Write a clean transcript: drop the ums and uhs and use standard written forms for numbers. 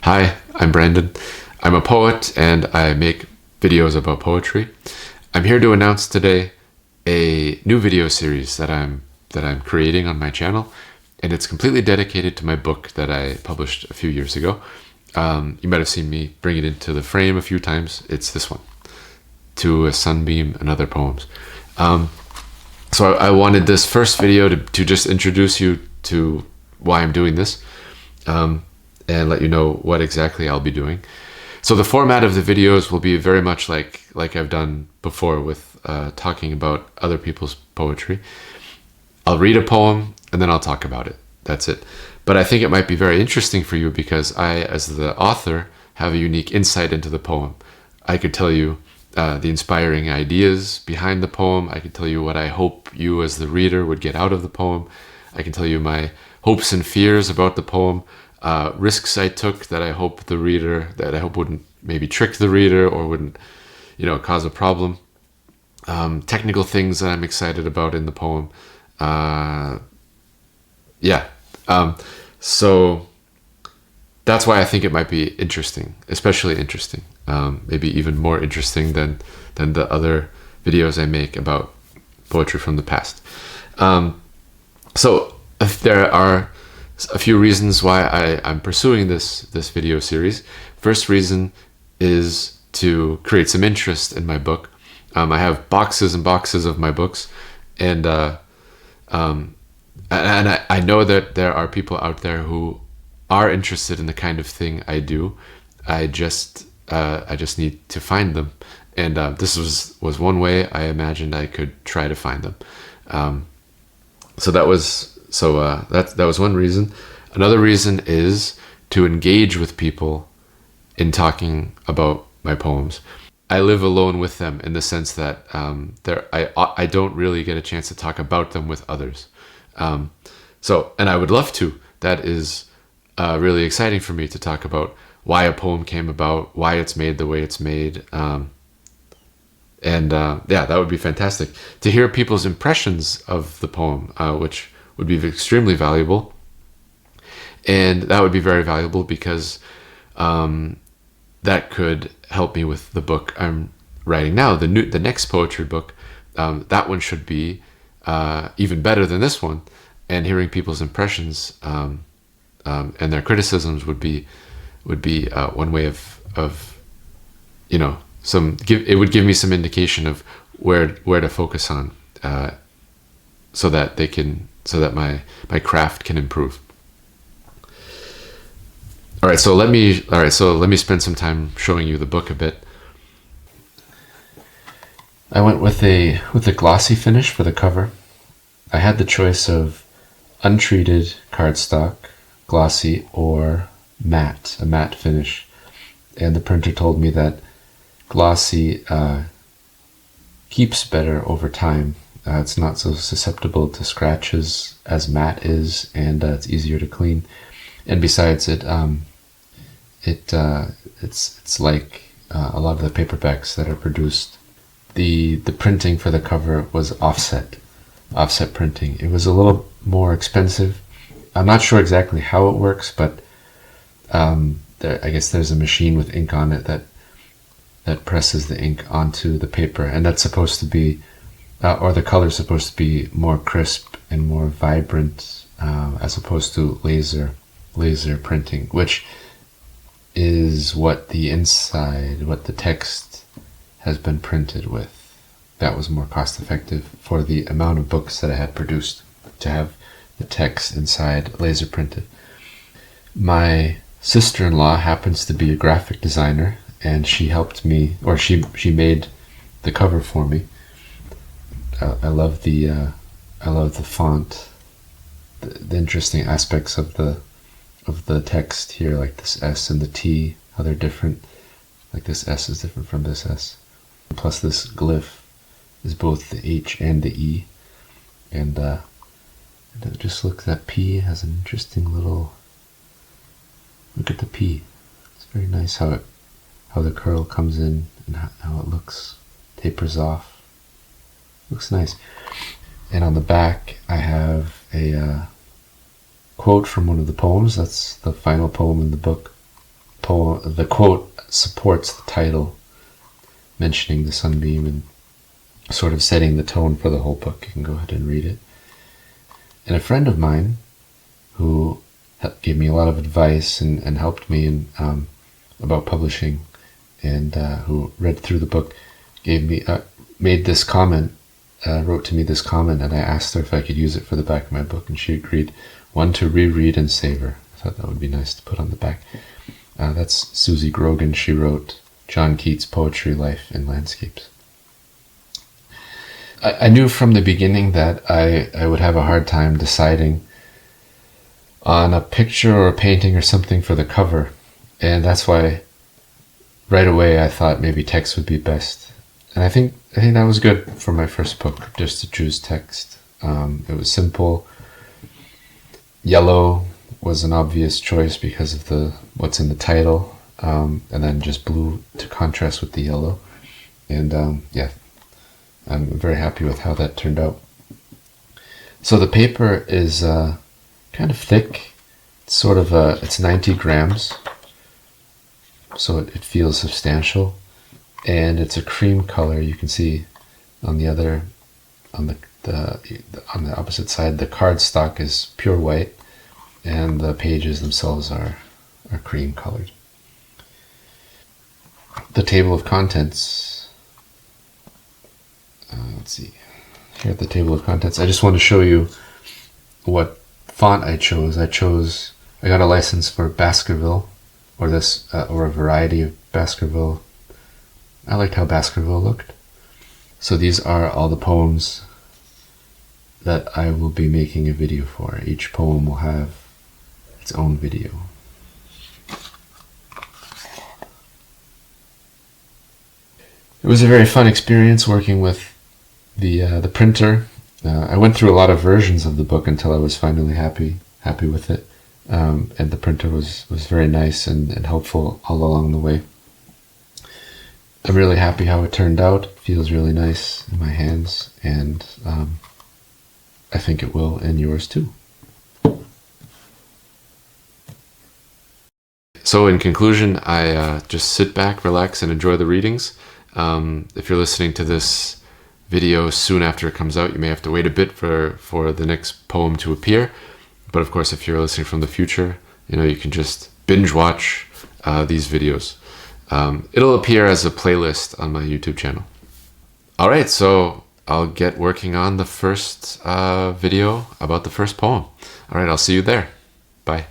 Hi, I'm Brandon. I'm a poet and I make videos about poetry. I'm here to announce today a new video series that I'm creating on my channel, and it's completely dedicated to my book that I published a few years ago. You might have seen me bring it into the frame a few times. It's this one, To a Sunbeam and Other Poems. So I wanted this first video to just introduce you to why I'm doing this. And let you know what exactly I'll be doing. So the format of the videos will be very much like I've done before with talking about other people's poetry. I'll read a poem and then I'll talk about it. That's it. But I think it might be very interesting for you because I, as the author, have a unique insight into the poem. I could tell you the inspiring ideas behind the poem. I could tell you what I hope you as the reader would get out of the poem. I can tell you my hopes and fears about the poem. Risks I took that I hope wouldn't maybe trick the reader or wouldn't, cause a problem. Technical things that I'm excited about in the poem. So that's why I think it might be interesting, especially interesting. Maybe even more interesting than the other videos I make about poetry from the past. So if there are a few reasons why I'm pursuing this video series. First reason is to create some interest in my book. I have boxes and boxes of my books, and I know that there are people out there who are interested in the kind of thing I do. I just need to find them, and this was one way I imagined I could try to find them. That was one reason. Another reason is to engage with people in talking about my poems. I live alone with them in the sense that I don't really get a chance to talk about them with others. And I would love to. That is really exciting for me to talk about why a poem came about, why it's made the way it's made. That would be fantastic. To hear people's impressions of the poem, which would be extremely valuable. And that would be very valuable because that could help me with the book I'm writing now, the next poetry book. That one should be even better than this one. And hearing people's impressions and their criticisms would be one way of it would give me some indication of where to focus on, so that my craft can improve. All right, so let me spend some time showing you the book a bit. I went with a glossy finish for the cover. I had the choice of untreated cardstock, glossy, or matte, a matte finish. And the printer told me that glossy keeps better over time. It's not so susceptible to scratches as matte is, and it's easier to clean. And besides, it's like a lot of the paperbacks that are produced. The printing for the cover was offset printing. It was a little more expensive. I'm not sure exactly how it works, but I guess there's a machine with ink on it that presses the ink onto the paper, and that's supposed to be, or the color's supposed to be more crisp and more vibrant, as opposed to laser printing, which is what the text has been printed with. That was more cost effective for the amount of books that I had produced, to have the text inside laser printed. My sister-in-law happens to be a graphic designer, and she helped me, or she made the cover for me. I love the font, the interesting aspects of the text here, like this S and the T, how they're different. Like this S is different from this S. Plus this glyph is both the H and the E. And it just looks, that P has an interesting little, look at the P. It's very nice how the curl comes in and how it looks, tapers off. Looks nice. And on the back I have a quote from one of the poems. That's the final poem in the book. the quote supports the title, mentioning the sunbeam and sort of setting the tone for the whole book. You can go ahead and read it. And a friend of mine who gave me a lot of advice and helped me in, about publishing, and who read through the book, made this comment, wrote to me this comment, and I asked her if I could use it for the back of my book, and she agreed. One to reread and savor. I thought that would be nice to put on the back. That's Susie Grogan. She wrote John Keats' Poetry, Life, and Landscapes. I knew from the beginning that I would have a hard time deciding on a picture or a painting or something for the cover, and that's why right away I thought maybe text would be best. And I think that was good for my first book, just to choose text. It was simple. Yellow was an obvious choice because of what's in the title, and then just blue to contrast with the yellow. And yeah, I'm very happy with how that turned out. So the paper is kind of thick. It's sort of it's 90 grams, so it feels substantial, and it's a cream color. You can see on the opposite side, the cardstock is pure white, and the pages themselves are cream colored. The table of contents. Let's see. Here at the table of contents, I just want to show you what font I chose. I got a license for Baskerville, or a variety of Baskerville. I liked how Baskerville looked. So these are all the poems that I will be making a video for. Each poem will have its own video. It was a very fun experience working with the printer. I went through a lot of versions of the book until I was finally happy with it. And the printer was very nice and helpful all along the way. I'm really happy how it turned out. It feels really nice in my hands, and I think it will in yours too. So in conclusion, I just sit back, relax, and enjoy the readings. If you're listening to this video soon after it comes out, you may have to wait a bit for the next poem to appear. But of course, if you're listening from the future, you can just binge watch these videos. It'll appear as a playlist on my YouTube channel. All right, so I'll get working on the first video about the first poem. All right, I'll see you there. Bye.